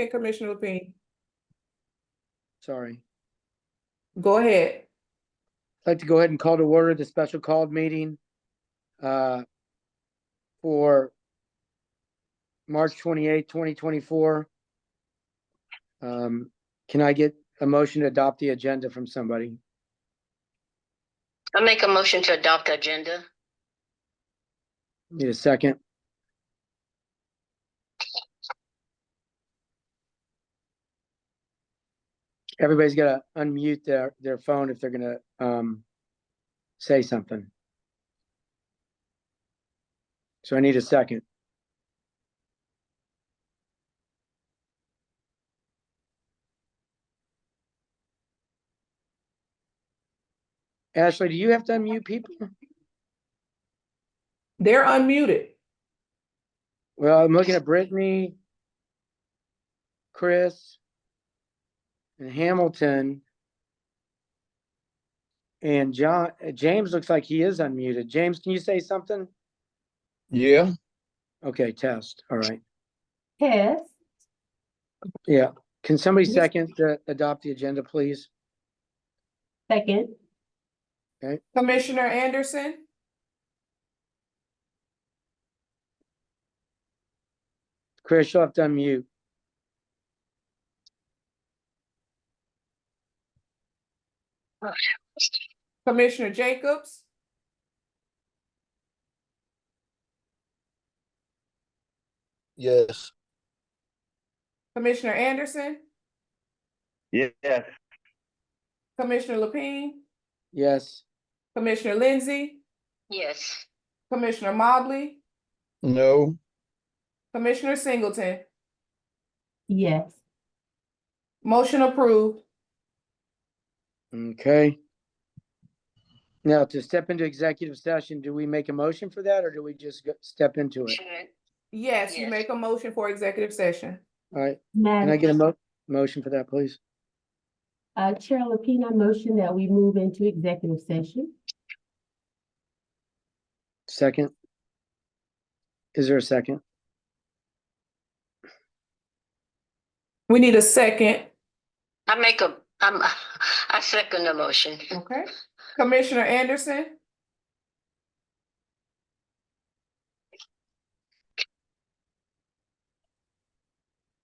Commissioner Lapine. Sorry. Go ahead. I'd like to go ahead and call to order the special called meeting for March 28th, 2024. Can I get a motion to adopt the agenda from somebody? I make a motion to adopt the agenda. Need a second? Everybody's got to unmute their phone if they're going to say something. So I need a second. Ashley, do you have to unmute people? They're unmuted. Well, I'm looking at Brittany, Chris, and Hamilton. And James looks like he is unmuted. James, can you say something? Yeah. Okay, test. All right. Yes. Yeah. Can somebody Yes. second to adopt the agenda, please? Second. Commissioner Anderson, Chris, you'll have to unmute. Commissioner Jacobs, Yes. Commissioner Anderson, Yes. Commissioner Lapine, Yes. Commissioner Lindsey, Yes. Commissioner Mobley, No. Commissioner Singleton. Yes. Motion approved. Okay. Now, to step into executive session, do we make a motion for that or do we just step into it? Yes, you Yes. make a motion for executive session. All right. Can I Madam get a motion for that, please? Chair Lapine, I motion that we move into executive session. Second? Is there a second? We need a second. I second the motion. Okay. Commissioner Anderson,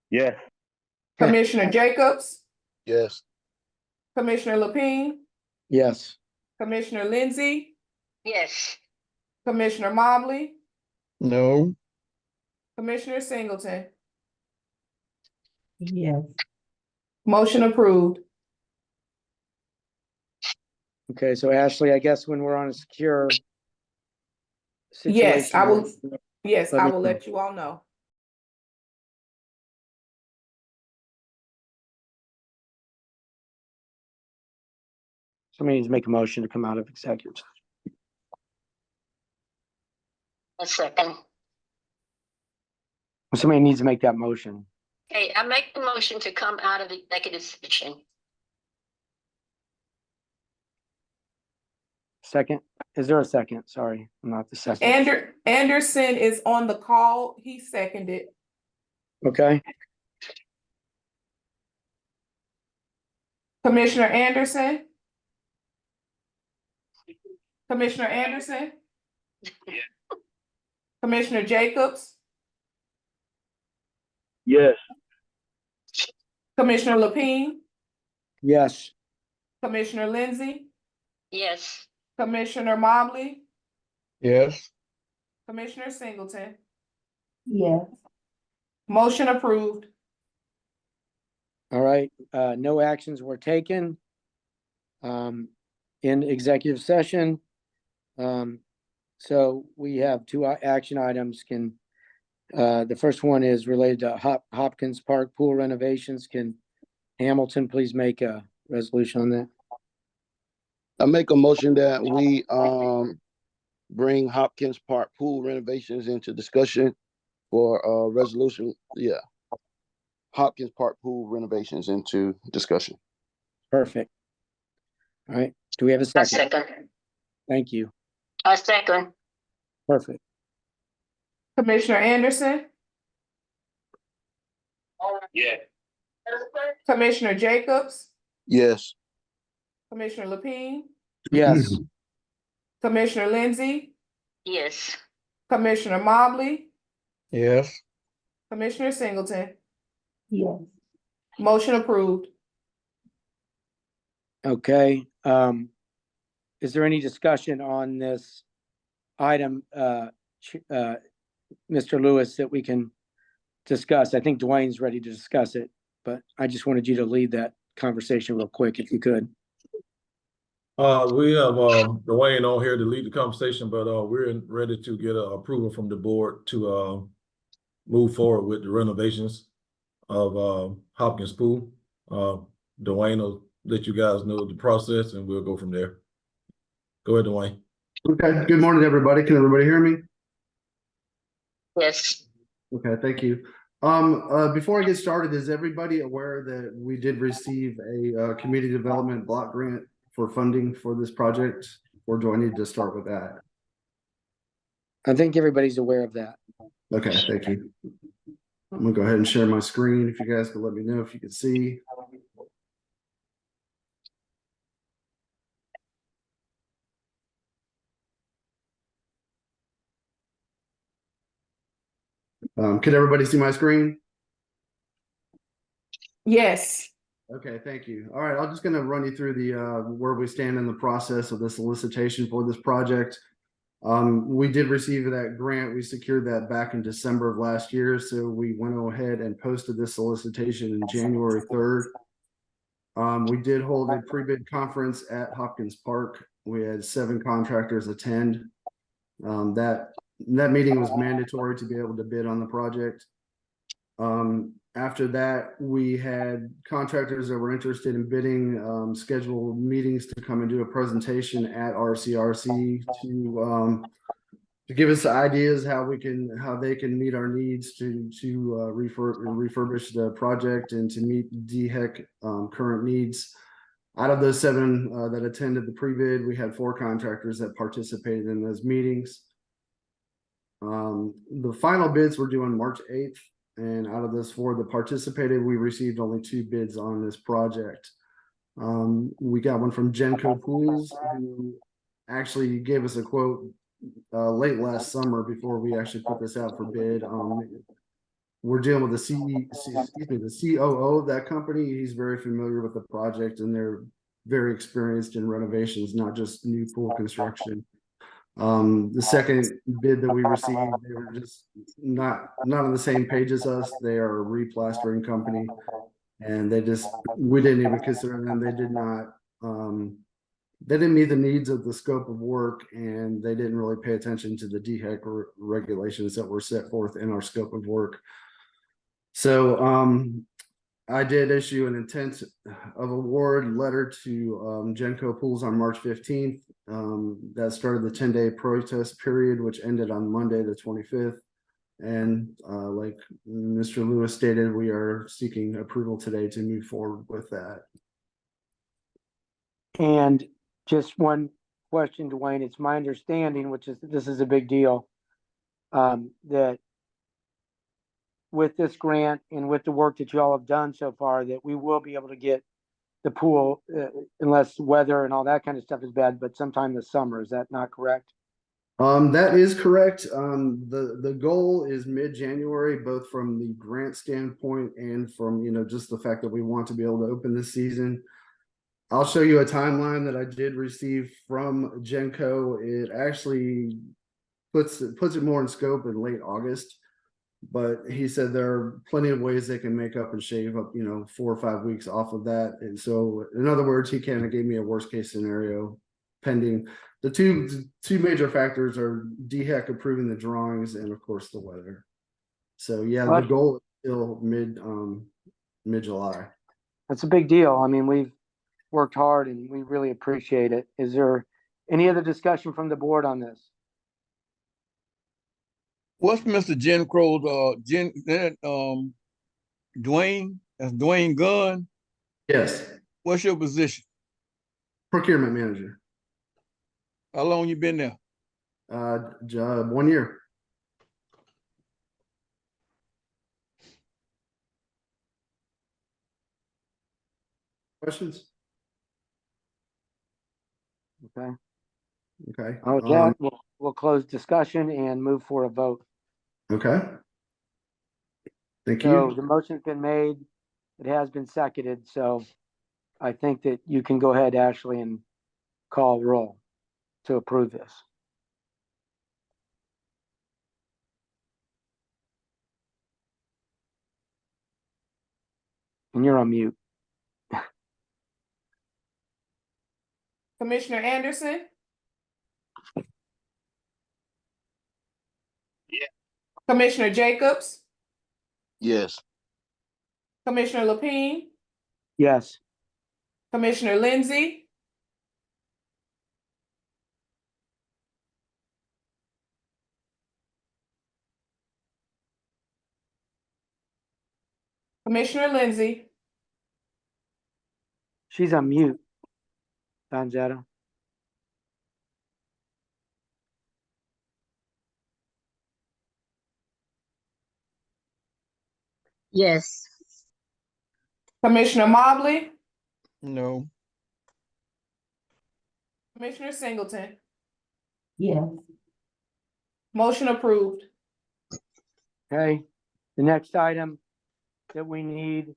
Yes. Commissioner Jacobs, Yes. Commissioner Lapine, Yes. Commissioner Lindsey, Yes. Commissioner Mobley, No. Commissioner Singleton. Yes. Motion approved. Okay, so Ashley, I guess when we're on a secure situation. Yes, I will. Yes, Let I me will know. let you all know. Somebody needs to make a motion to come out of executive. A second. Somebody needs to make that motion. Hey, I make the motion to come out of executive session. Second? Is there a second? Sorry, I'm not the second. Anderson is on the call. He seconded. Okay, Commissioner Anderson? Commissioner Anderson? Commissioner Jacobs? Yes. Commissioner Lapine? yes. Commissioner Lindsey? Yes. Commissioner Mobley? Yes. Commissioner Singleton? Yes. Motion approved. All right, no actions were taken in executive session. So we have two action items. The first one is related to Hopkins Park pool renovations. Can Hamilton please make a resolution on that? I make a motion that we bring Hopkins Park pool renovations into discussion for resolution. Yeah. Hopkins Park pool renovations into discussion. Perfect. All right, do we have a I second? second. Thank you. I second. Perfect. Commissioner Anderson? Yeah. Commissioner Jacobs, Yes. Commissioner Lapine, Yes. Commissioner Lindsey, Yes. Commissioner Mobley, Yes. Commissioner Singleton. Yes. Motion approved. Okay, is there any discussion on this item, Mr. Lewis, that we can discuss? I think Dwayne's ready to discuss it, but I just wanted you to lead that conversation real quick, if you could. We have Dwayne on here to lead the conversation, but we're ready to get approval from the board to move forward with the renovations of Hopkins Pool. Dwayne will let you guys know the process and we'll go from there. Go ahead, Dwayne. Okay, good morning, everybody. Can everybody hear me? Yes. Okay, thank you. Before I get started, is everybody aware that we did receive a community development block grant for funding for this project? Or do I need to start with that? I think everybody's aware of that. Okay, thank you. I'm gonna go ahead and share my screen. If you guys could let me know if you can see. Can everybody see my screen? Yes. Okay, thank you. All right, I'm just gonna run you through the where we stand in the process of the solicitation for this project. We did receive that grant. We secured that back in December of last year, so we went ahead and posted this solicitation in January 3rd. We did hold a pre-bid conference at Hopkins Park. We had 7 contractors attend. That meeting was mandatory to be able to bid on the project. After that, we had contractors that were interested in bidding, scheduled meetings to come and do a presentation at RCRC to give us ideas how they can meet our needs to refurbish the project and to meet DHEC current needs. Out of those 7 that attended the pre-bid, we had 4 contractors that participated in those meetings. The final bids were due on March 8th. And out of those 4 that participated, we received only 2 bids on this project. We got one from Genco Pools, who actually gave us a quote late last summer before we actually put this out for bid. We're dealing with the COO of that company. He's very familiar with the project, and they're very experienced in renovations, not just new pool construction. The second bid that we received, they were just not on the same page as us. They are a replastering company, and we didn't even consider them. They didn't meet the needs of the scope of work, and they didn't really pay attention to the DHEC regulations that were set forth in our scope of work. So I did issue an intent of award letter to Genco Pools on March 15th. That started the 10-day protest period, which ended on Monday, the 25th. And like Mr. Lewis stated, we are seeking approval today to move forward with that. And just one question, Dwayne. It's my understanding, which is this is a big deal, that with this grant and with the work that you all have done so far, that we will be able to get the pool, unless weather and all that kind of stuff is bad, but sometime this summer. Is that not correct? That is correct. The goal is mid-January, both from the grant standpoint and from, just the fact that we want to be able to open this season. I'll show you a timeline that I did receive from Genco. It actually puts it more in scope in late August. But he said there are plenty of ways they can make up and shave up, 4 or 5 weeks off of that. And so, in other words, he kind of gave me a worst case scenario pending. The two major factors are DHEC approving the drawings and, of course, the weather. So, yeah, the goal is still mid-July. That's a big deal. I mean, we've worked hard and we really appreciate it. Is there any other discussion from the board on this? What's Mr. Dwayne? That's Dwayne Gunn. Yes. What's your position? Procurement manager. How long you been there? 1 year. Questions? Okay. Okay. Oh, Jack, we'll close discussion and move for a vote. Okay. Thank So you. the motion's been made. It has been seconded, so I think that you can go ahead, Ashley, and call roll to approve this. And you're on mute. Commissioner Anderson? Yeah. Commissioner Jacobs? Yes. Commissioner Lapine? Yes. Commissioner Lindsey? Commissioner Lindsey? She's on mute. Donzetta. Yes. Commissioner Mobley? No. Commissioner Singleton? Yes. Motion approved. Okay. The next item that we need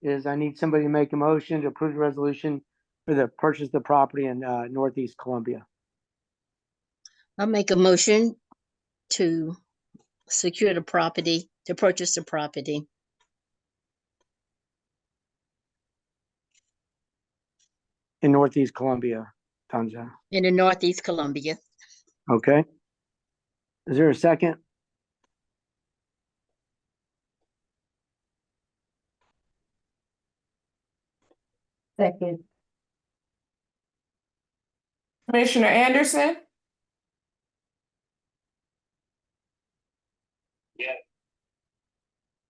is I need somebody to make a motion to approve the resolution for the purchase of the property in Northeast Columbia. I'll make a motion to secure the property, to purchase the property. In Northeast Columbia, Donzetta. In the Northeast Columbia. Okay. Is there a second? Second. Commissioner Anderson? Yeah.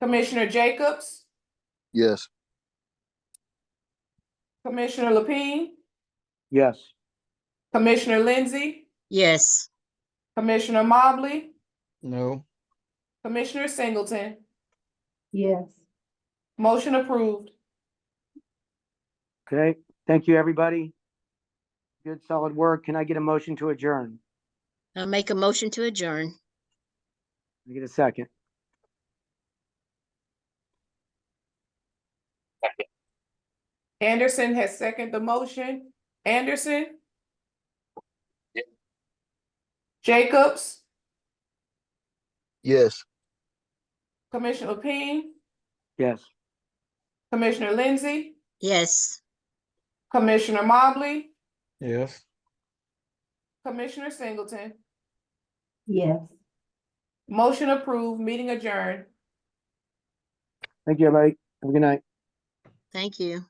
Commissioner Jacobs? Yes. Commissioner Lapine? Yes. Commissioner Lindsey? Yes. Commissioner Mobley? No. Commissioner Singleton? Yes. Motion approved. Okay. Thank you, everybody. Good, solid work. Can I get a motion to adjourn? I'll make a motion to adjourn. Can I get a second? Anderson has seconded the motion. Anderson? Yeah. Jacobs? Yes. Commissioner Lapine? Yes. Commissioner Lindsey? Yes. Commissioner Mobley? Yes. Commissioner Singleton? Yes. Motion approved, meeting adjourned. Thank you, everybody. Have a good night. Thank you.